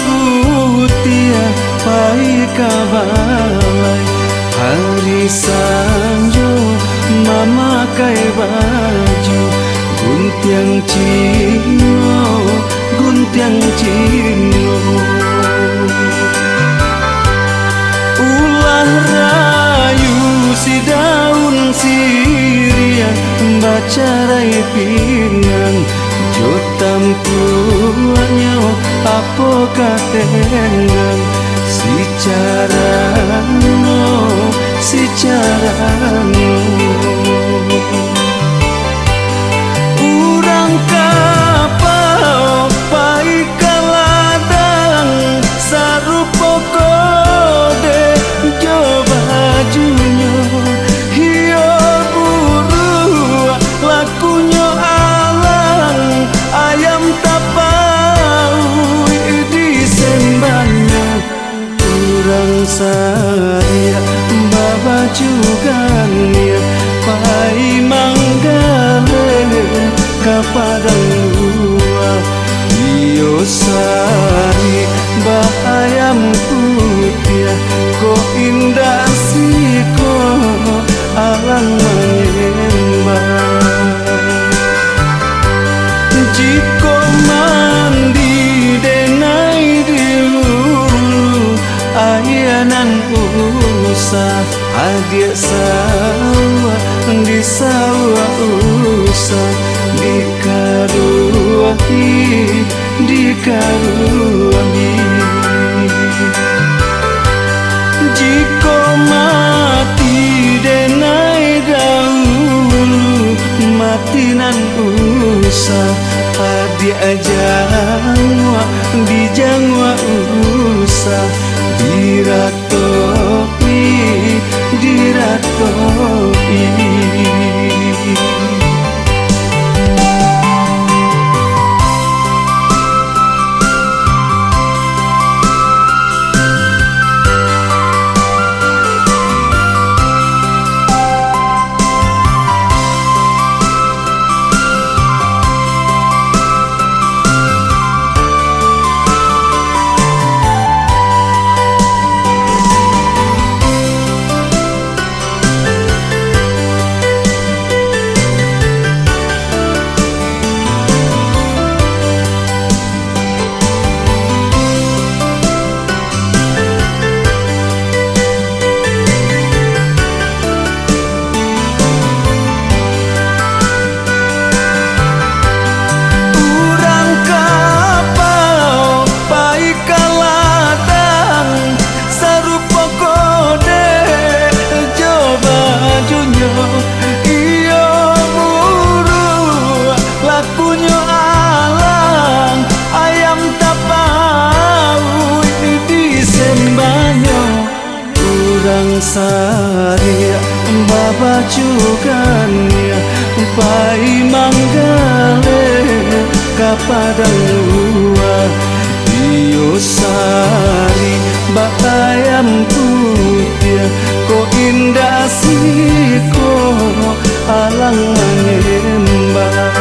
putih pai kabalai hari sanjo mamakai baju guntiang cino ulah rayu si daun sirian baca rai pinang jo tampuannya apa katengan si carano urang kapau pai kaladang sarupo kode jo bajunya hio buru lakunya alang ayam tapau di sembanya urang saya baba juga nia pai manggale kapadang lua iyo sari bayam putih ko indah siko alang menyembah jiko mandi denai dulu ayanan usah adik sawah di sawah usah dikaruahi jiko mati denai dahulu matinan usah adik jangwa di jangwa usah diratopi sari baba cuganya pai manggale kapadang lua iyo sari bayam putih ko indah siko alang menyembah